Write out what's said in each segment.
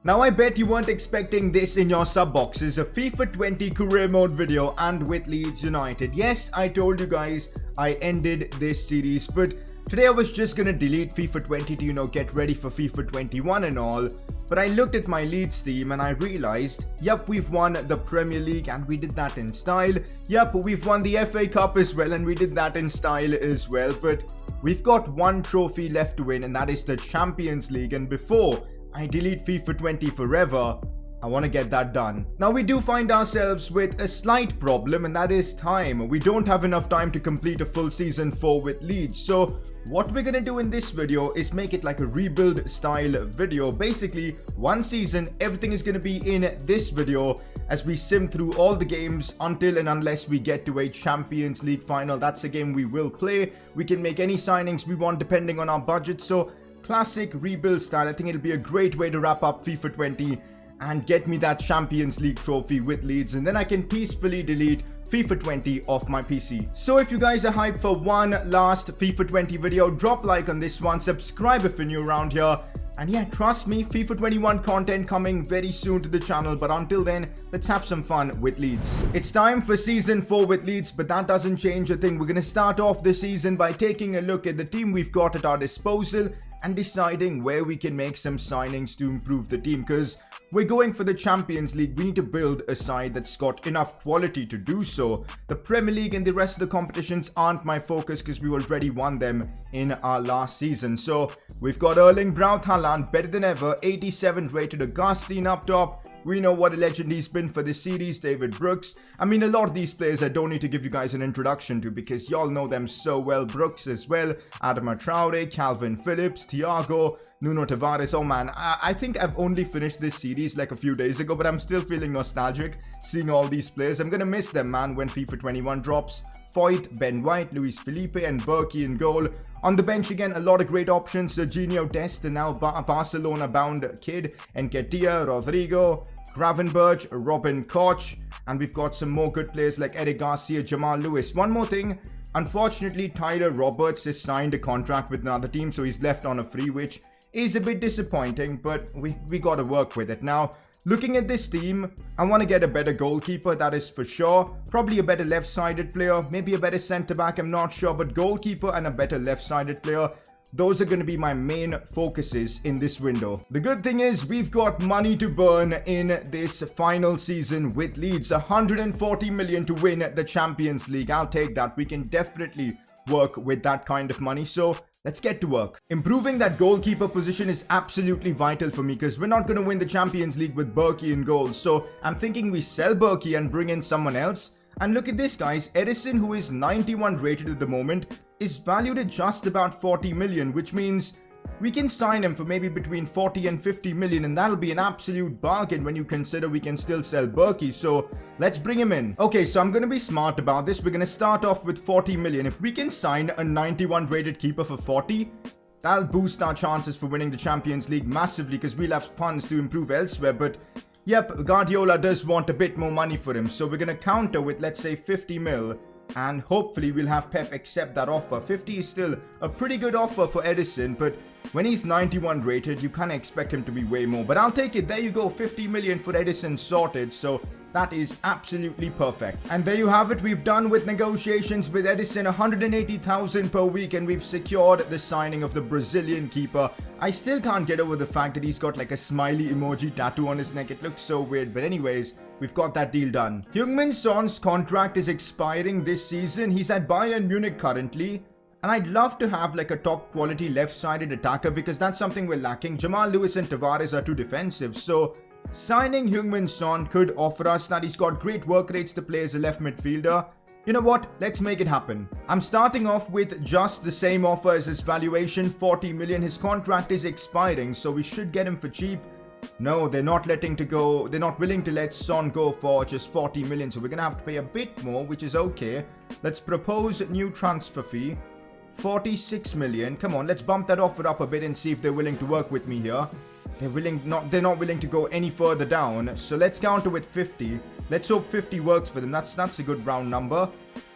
Now I bet you weren't expecting this in your sub boxes, a FIFA 20 career mode video and with Leeds United. Yes, I told you guys I ended this series, but today I was just gonna delete FIFA 20 to get ready for FIFA 21 and all. But I looked at my Leeds team and I realized, yep, we've won the Premier League and we did that in style. Yep, we've won the FA Cup as well and we did that in style as well. But we've got one trophy left to win, and that is the Champions League. And before I delete FIFA 20 forever, I want to get that done. Now we do find ourselves with a slight problem, and that is time. We don't have enough time to complete a full season 4 with Leeds. So what we're gonna do in this video is make it like a rebuild style video. Basically, one season, everything is gonna be in this video as we sim through all the games until and unless we get to a Champions League final. That's a game we will play. We can make any signings we want depending on our budget. So classic rebuild style. I think it'll be a great way to wrap up FIFA 20 and get me that Champions League trophy with Leeds, and then I can peacefully delete FIFA 20 off my PC. So if you guys are hyped for one last FIFA 20 video, drop like on this one, subscribe if you're new around here, and yeah, trust me, FIFA 21 content coming very soon to the channel. But until then, let's have some fun with Leeds. It's time for season 4 with Leeds, but that doesn't change a thing. We're gonna start off the season by taking a look at the team we've got at our disposal and deciding where we can make some signings to improve the team, because we're going for the Champions League. We need to build a side that's got enough quality to do so. The Premier League and the rest of the competitions aren't my focus because we already won them in our last season. So we've got Erling Braut Haaland, better than ever, 87 rated. Augustine up top. We know what a legend he's been for this series. David Brooks. I mean, a lot of these players I don't need to give you guys an introduction to because y'all know them so well. Brooks as well, Adama Traore, Calvin Phillips, Thiago, Nuno Tavares. Oh man, I think I've only finished this series like a few days ago, but I'm still feeling nostalgic seeing all these players. I'm gonna miss them, man, when FIFA 21 drops. Foyt, Ben White, Luis Felipe, and Berkey in goal. On the bench again, a lot of great options. Serginho Dest, the now Barcelona-bound kid, Nketiah, Rodrigo, Gravenberch, Robin Koch, and we've got some more good players like Eric Garcia, Jamal Lewis. One more thing, unfortunately, Tyler Roberts has signed a contract with another team, so he's left on a free, which is a bit disappointing, but we got to work with it. Now, looking at this team, I want to get a better goalkeeper, that is for sure. Probably a better left-sided player, maybe a better centre-back, I'm not sure, but goalkeeper and a better left-sided player. Those are going to be my main focuses in this window. The good thing is we've got money to burn in this final season with Leeds. 140 million to win the Champions League. I'll take that. We can definitely work with that kind of money. So let's get to work. Improving that goalkeeper position is absolutely vital for me because we're not going to win the Champions League with Berkey in goal. So I'm thinking we sell Berkey and bring in someone else. And look at this, guys. Edison, who is 91 rated at the moment, is valued at just about 40 million, which means we can sign him for maybe between 40 and 50 million, and that'll be an absolute bargain when you consider we can still sell Berkey. So let's bring him in. Okay, so I'm going to be smart about this. We're going to start off with 40 million. If we can sign a 91 rated keeper for 40, that'll boost our chances for winning the Champions League massively because we'll have funds to improve elsewhere. But yep, Guardiola does want a bit more money for him, so we're going to counter with, let's say, 50 mil. And hopefully we'll have Pep accept that offer. 50 is still a pretty good offer for Edison, but when he's 91 rated, you kind of expect him to be way more. But I'll take it. There you go, 50 million for Edison sorted. So that is absolutely perfect. And there you have it. We've done with negotiations with Edison, 180,000 per week, and we've secured the signing of the Brazilian keeper. I still can't get over the fact that he's got like a smiley emoji tattoo on his neck. It looks so weird, but anyways, we've got that deal done. Heung-min Son's contract is expiring this season. He's at Bayern Munich currently. And I'd love to have like a top quality left-sided attacker because that's something we're lacking. Jamal Lewis and Tavares are too defensive. So signing Heung-min Son could offer us that. He's got great work rates to play as a left midfielder. You know what? Let's make it happen. I'm starting off with just the same offer as his valuation, 40 million. His contract is expiring, so we should get him for cheap. No, they're not willing to let Son go for just 40 million. So we're going to have to pay a bit more, which is okay. Let's propose new transfer fee. 46 million. Come on, let's bump that offer up a bit and see if they're willing to work with me here. They're not willing to go any further down. So let's counter with 50. Let's hope 50 works for them. That's a good round number.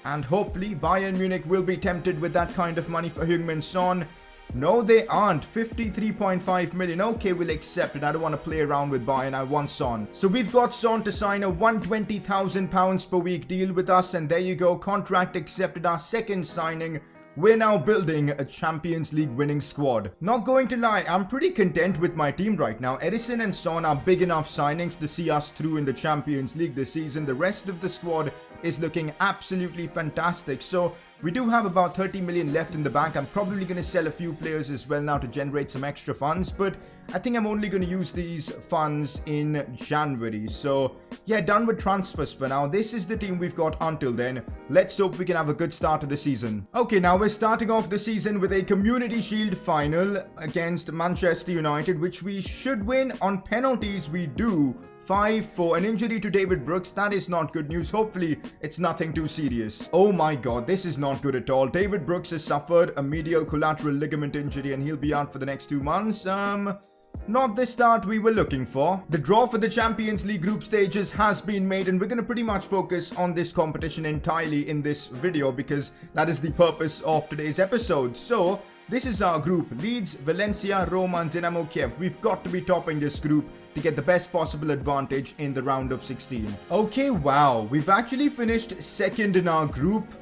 And hopefully Bayern Munich will be tempted with that kind of money for Heung-min Son. No, they aren't. 53.5 million. Okay, we'll accept it. I don't want to play around with Bayern. I want Son. So we've got Son to sign a £120,000 per week deal with us. And there you go. Contract accepted. Our second signing. We're now building a Champions League winning squad. Not going to lie, I'm pretty content with my team right now. Edison and Son are big enough signings to see us through in the Champions League this season. The rest of the squad is looking absolutely fantastic. So we do have about 30 million left in the bank. I'm probably going to sell a few players as well now to generate some extra funds, but I think I'm only going to use these funds in January. So yeah, done with transfers for now. This is the team we've got until then. Let's hope we can have a good start to the season. Okay, now we're starting off the season with a Community Shield final against Manchester United, which we should win. On penalties, we do. 5-4, an injury to David Brooks. That is not good news. Hopefully, it's nothing too serious. Oh my god, this is not good at all. David Brooks has suffered a medial collateral ligament injury and he'll be out for the next 2 months. Not the start we were looking for. The draw for the Champions League group stages has been made and we're going to pretty much focus on this competition entirely in this video because that is the purpose of today's episode. So, this is our group. Leeds, Valencia, Roma and Dynamo Kiev. We've got to be topping this group to get the best possible advantage in the round of 16. Okay, wow. We've actually finished second in our group.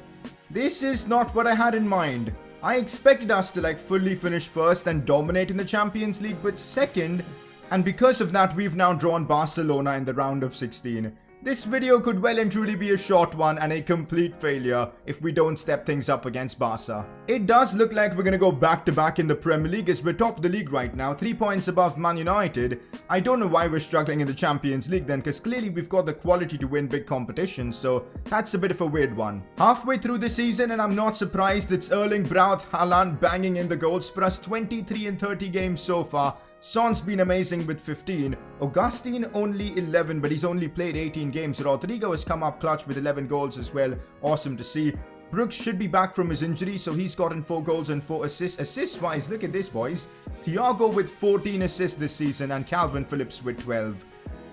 This is not what I had in mind. I expected us to fully finish first and dominate in the Champions League, but second, and because of that we've now drawn Barcelona in the round of 16. This video could well and truly be a short one and a complete failure if we don't step things up against Barca. It does look like we're going to go back to back in the Premier League as we're top of the league right now, 3 points above Man United. I don't know why we're struggling in the Champions League then, because clearly we've got the quality to win big competitions, so that's a bit of a weird one. Halfway through the season and I'm not surprised it's Erling Braut Haaland banging in the goals for us, 23 in 30 games so far. Son's been amazing with 15. Augustine only 11, but he's only played 18 games. Rodrigo has come up clutch with 11 goals as well. Awesome to see. Brooks should be back from his injury, so he's gotten 4 goals and 4 assists. Assist-wise, look at this, boys. Thiago with 14 assists this season and Calvin Phillips with 12.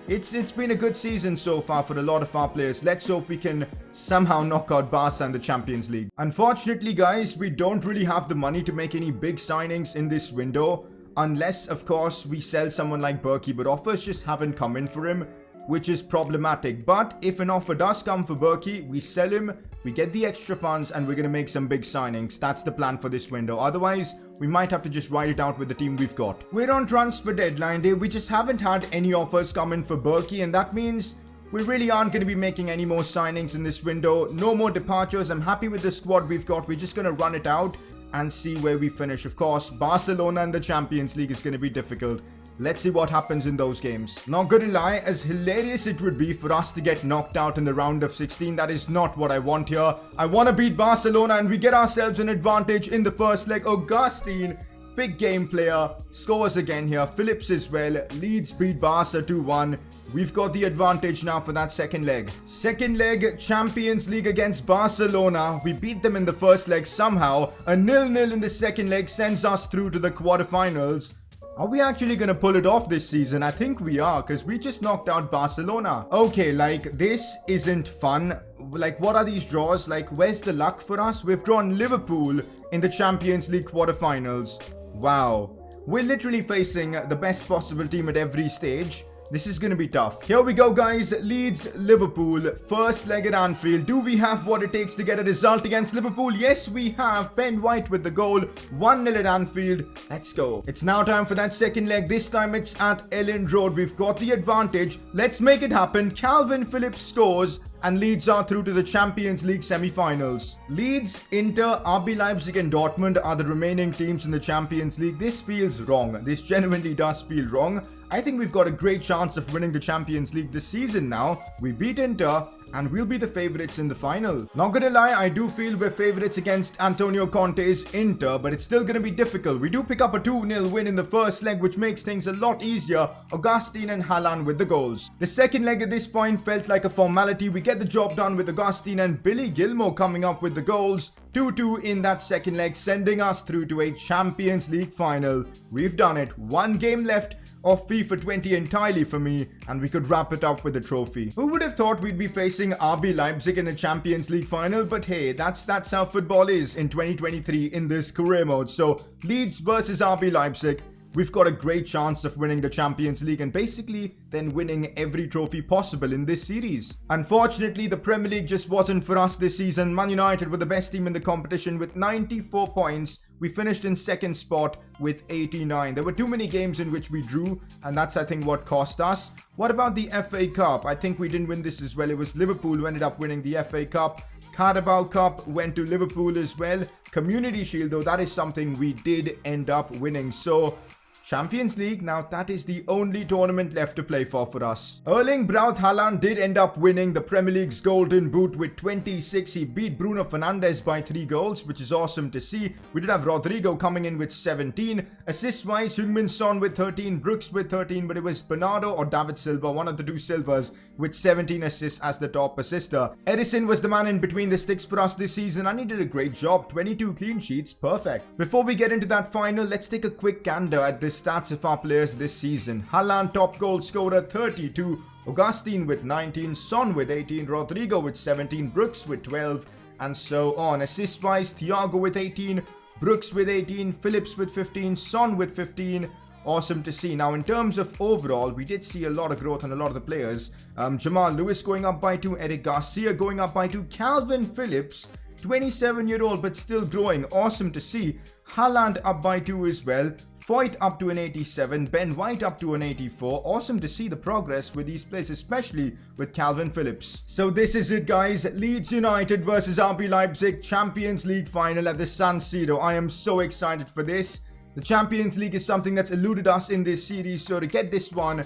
It's been a good season so far for a lot of our players. Let's hope we can somehow knock out Barca in the Champions League. Unfortunately, guys, we don't really have the money to make any big signings in this window. Unless, of course, we sell someone like Berkey, but offers just haven't come in for him, which is problematic. But if an offer does come for Berkey, we sell him, we get the extra funds, and we're going to make some big signings. That's the plan for this window. Otherwise, we might have to just ride it out with the team we've got. We're on transfer deadline day. We just haven't had any offers come in for Berkey, and that means we really aren't going to be making any more signings in this window. No more departures. I'm happy with the squad we've got. We're just going to run it out and see where we finish. Of course, Barcelona and the Champions League is going to be difficult. Let's see what happens in those games. Not gonna lie, as hilarious it would be for us to get knocked out in the round of 16, that is not what I want here. I want to beat Barcelona and we get ourselves an advantage in the first leg. Augustine, big game player, scores again here. Phillips as well. Leeds beat Barca 2-1. We've got the advantage now for that second leg. Second leg, Champions League against Barcelona. We beat them in the first leg somehow. A 0-0 in the second leg sends us through to the quarterfinals. Are we actually going to pull it off this season? I think we are, because we just knocked out Barcelona. Okay, this isn't fun. What are these draws? Where's the luck for us? We've drawn Liverpool in the Champions League quarterfinals. Wow. We're literally facing the best possible team at every stage. This is going to be tough. Here we go, guys. Leeds, Liverpool. First leg at Anfield. Do we have what it takes to get a result against Liverpool? Yes, we have. Ben White with the goal. 1-0 at Anfield. Let's go. It's now time for that second leg. This time it's at Elland Road. We've got the advantage. Let's make it happen. Calvin Phillips scores and Leeds are through to the Champions League semi-finals. Leeds, Inter, RB Leipzig and Dortmund are the remaining teams in the Champions League. This feels wrong. This genuinely does feel wrong. I think we've got a great chance of winning the Champions League this season now. We beat Inter and we'll be the favourites in the final. Not gonna lie, I do feel we're favourites against Antonio Conte's Inter, but it's still gonna be difficult. We do pick up a 2-0 win in the first leg, which makes things a lot easier. Augustine and Haaland with the goals. The second leg at this point felt like a formality. We get the job done with Augustine and Billy Gilmour coming up with the goals. 2-2 in that second leg, sending us through to a Champions League final. We've done it. One game left of FIFA 20 entirely for me, and we could wrap it up with a trophy. Who would have thought we'd be facing RB Leipzig in the Champions League final? But hey, that's how football is in 2023 in this career mode. So Leeds versus RB Leipzig. We've got a great chance of winning the Champions League and basically then winning every trophy possible in this series. Unfortunately, the Premier League just wasn't for us this season. Man United were the best team in the competition with 94 points. We finished in second spot with 89. There were too many games in which we drew, and that's, I think, what cost us. What about the FA Cup? I think we didn't win this as well. It was Liverpool who ended up winning the FA Cup. Carabao Cup went to Liverpool as well. Community Shield, though, that is something we did end up winning. So Champions League, now that is the only tournament left to play for us. Erling Braut Haaland did end up winning the Premier League's Golden Boot with 26. He beat Bruno Fernandes by 3 goals, which is awesome to see. We did have Rodrigo coming in with 17. Assist-wise, Heung-min Son with 13, Brooks with 13, but it was Bernardo or David Silva, one of the two Silvas, with 17 assists as the top assister. Edison was the man in between the sticks for us this season, and he did a great job. 22 clean sheets, perfect. Before we get into that final, let's take a quick gander at the stats of our players this season. Haaland, top goal scorer, 32. Augustine with 19. Son with 18. Rodrigo with 17. Brooks with 12. And so on. Assist-wise, Thiago with 18. Brooks with 18. Phillips with 15. Son with 15. Awesome to see. Now, in terms of overall, we did see a lot of growth on a lot of the players. Jamal Lewis going up by 2. Eric Garcia going up by 2. Calvin Phillips, 27-year-old, but still growing. Awesome to see. Haaland up by 2 as well. Foyt up to an 87, Ben White up to an 84. Awesome to see the progress with these players, especially with Calvin Phillips. So this is it, guys. Leeds United versus RB Leipzig Champions League final at the San Siro. I am so excited for this. The Champions League is something that's eluded us in this series, so to get this one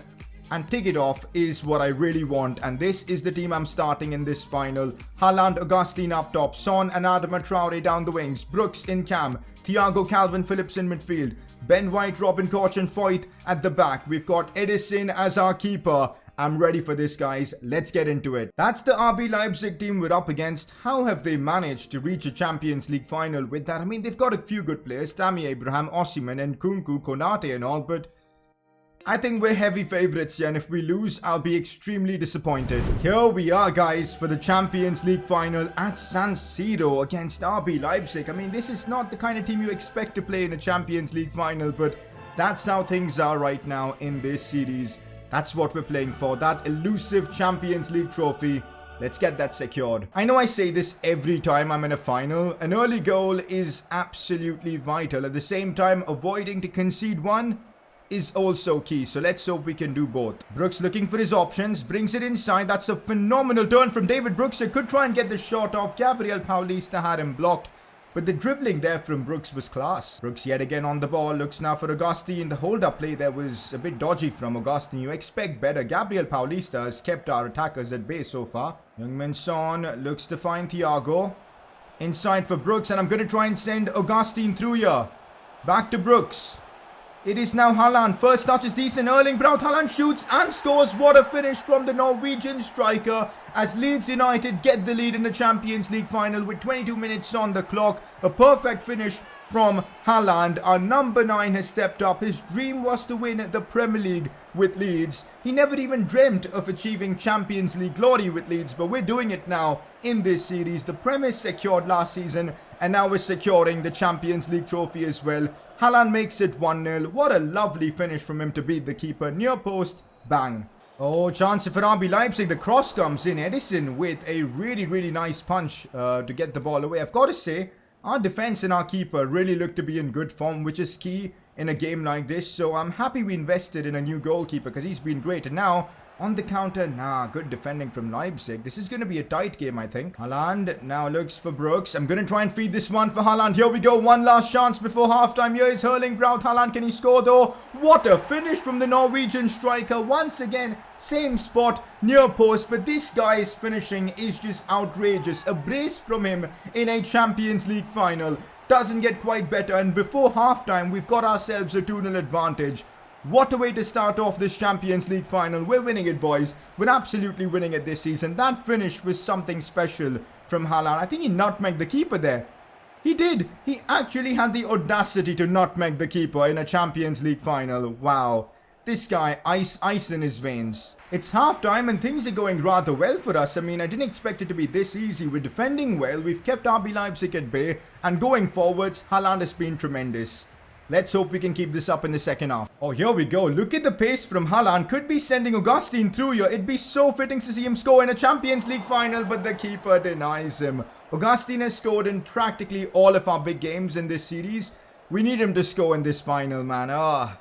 and tick it off is what I really want. And this is the team I'm starting in this final. Haaland, Augustine up top, Son and Adama Traore down the wings, Brooks in cam, Thiago, Calvin Phillips in midfield, Ben White, Robin Koch and Foyt at the back. We've got Edison as our keeper. I'm ready for this, guys. Let's get into it. That's the RB Leipzig team we're up against. How have they managed to reach a Champions League final with that? I mean, they've got a few good players. Tammy Abraham, Osimhen and Nkunku, Konate and all, but I think we're heavy favorites here, and if we lose, I'll be extremely disappointed. Here we are, guys, for the Champions League final at San Siro against RB Leipzig. I mean, this is not the kind of team you expect to play in a Champions League final, but that's how things are right now in this series. That's what we're playing for, that elusive Champions League trophy. Let's get that secured. I know I say this every time I'm in a final. An early goal is absolutely vital. At the same time, avoiding to concede one is also key, so let's hope we can do both. Brooks looking for his options, brings it inside. That's a phenomenal turn from David Brooks. He could try and get the shot off. Gabriel Paulista had him blocked, but the dribbling there from Brooks was class. Brooks yet again on the ball, looks now for Augustine. The hold-up play there was a bit dodgy from Augustine. You expect better. Gabriel Paulista has kept our attackers at bay so far. Heung-min Son looks to find Thiago. Inside for Brooks, and I'm going to try and send Augustine through here. Back to Brooks. It is now Haaland. First touch is decent. Erling Braut Haaland shoots and scores. What a finish from the Norwegian striker as Leeds United get the lead in the Champions League final with 22 minutes on the clock. A perfect finish from Haaland. Our number 9 has stepped up. His dream was to win the Premier League with Leeds. He never even dreamt of achieving Champions League glory with Leeds, but we're doing it now in this series. The Premier secured last season, and now we're securing the Champions League trophy as well. Haaland makes it 1-0. What a lovely finish from him to beat the keeper. Near post, bang. Oh, chance for RB Leipzig. The cross comes in. Edison with a really nice punch to get the ball away. I've got to say, our defense and our keeper really look to be in good form, which is key in a game like this. So I'm happy we invested in a new goalkeeper because he's been great. And now on the counter, good defending from Leipzig. This is going to be a tight game, I think. Haaland now looks for Brooks. I'm going to try and feed this one for Haaland. Here we go. One last chance before halftime. Here is Erling Braut Haaland. Can he score though? What a finish from the Norwegian striker. Once again, same spot, near post. But this guy's finishing is just outrageous. A brace from him in a Champions League final doesn't get quite better. And before halftime, we've got ourselves a 2-0 advantage. What a way to start off this Champions League final. We're winning it, boys. We're absolutely winning it this season. That finish was something special from Haaland. I think he nutmegged the keeper there. He did. He actually had the audacity to nutmeg the keeper in a Champions League final. Wow. This guy, ice in his veins. It's half-time and things are going rather well for us. I mean, I didn't expect it to be this easy. We're defending well, we've kept RB Leipzig at bay, and going forwards, Haaland has been tremendous. Let's hope we can keep this up in the second half. Oh, here we go. Look at the pace from Haaland. Could be sending Augustine through here. It'd be so fitting to see him score in a Champions League final, but the keeper denies him. Augustine has scored in practically all of our big games in this series. We need him to score in this final, man.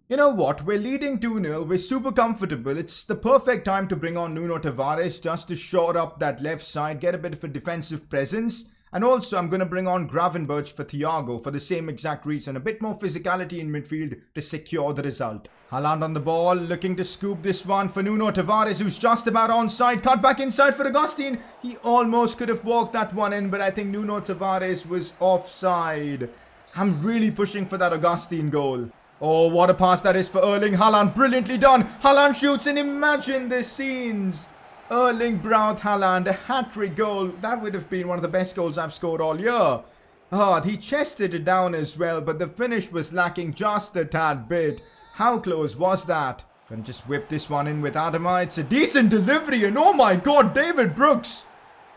You know what? We're leading 2-0. We're super comfortable. It's the perfect time to bring on Nuno Tavares just to shore up that left side, get a bit of a defensive presence. And also, I'm going to bring on Gravenberch for Thiago for the same exact reason. A bit more physicality in midfield to secure the result. Haaland on the ball, looking to scoop this one for Nuno Tavares, who's just about onside. Cut back inside for Augustine. He almost could have walked that one in, but I think Nuno Tavares was offside. I'm really pushing for that Augustine goal. Oh, what a pass that is for Erling Haaland. Brilliantly done. Haaland shoots, and imagine the scenes. Erling Braut Haaland, a hat-trick goal. That would have been one of the best goals I've scored all year. He chested it down as well, but the finish was lacking just a tad bit. How close was that? Gonna just whip this one in with Adama. It's a decent delivery, and oh my god, David Brooks.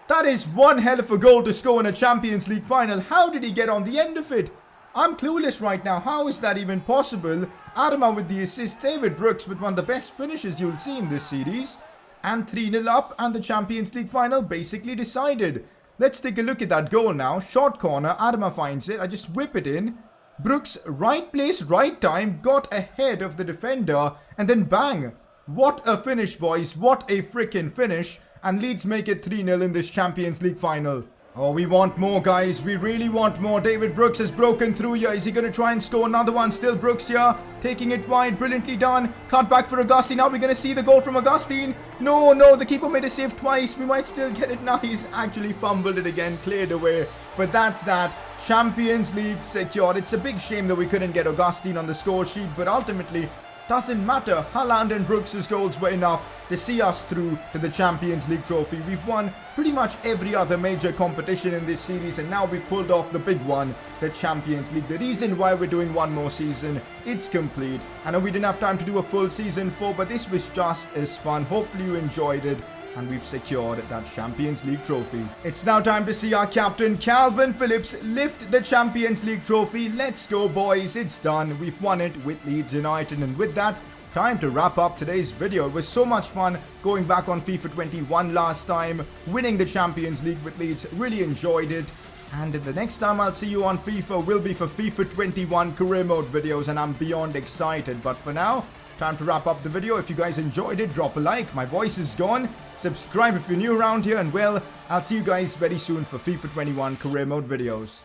That is one hell of a goal to score in a Champions League final. How did he get on the end of it? I'm clueless right now. How is that even possible? Adama with the assist, David Brooks with one of the best finishes you'll see in this series. And 3-0 up, and the Champions League final basically decided. Let's take a look at that goal now. Short corner, Adama finds it. I just whip it in. Brooks, right place, right time, got ahead of the defender, and then bang. What a finish, boys. What a freaking finish. And Leeds make it 3-0 in this Champions League final. Oh, we want more, guys. We really want more. David Brooks has broken through here. Is he going to try and score another one? Still Brooks here. Taking it wide. Brilliantly done. Cut back for Augustine. Now we're going to see the goal from Augustine. No, no. The keeper made a save twice. We might still get it now. He's actually fumbled it again. Cleared away. But that's that. Champions League secured. It's a big shame that we couldn't get Augustine on the score sheet. But ultimately, doesn't matter. Haaland and Brooks' goals were enough to see us through to the Champions League trophy. We've won pretty much every other major competition in this series, and now we've pulled off the big one, the Champions League. The reason why we're doing one more season, it's complete. I know we didn't have time to do a full season 4, but this was just as fun. Hopefully you enjoyed it. And we've secured that Champions League trophy. It's now time to see our captain, Calvin Phillips, lift the Champions League trophy. Let's go, boys. It's done. We've won it with Leeds United. And with that, time to wrap up today's video. It was so much fun going back on FIFA 21 last time, winning the Champions League with Leeds. Really enjoyed it. And the next time I'll see you on FIFA will be for FIFA 21 career mode videos, and I'm beyond excited. But for now, time to wrap up the video. If you guys enjoyed it, drop a like. My voice is gone. Subscribe if you're new around here, and well, I'll see you guys very soon for FIFA 21 career mode videos.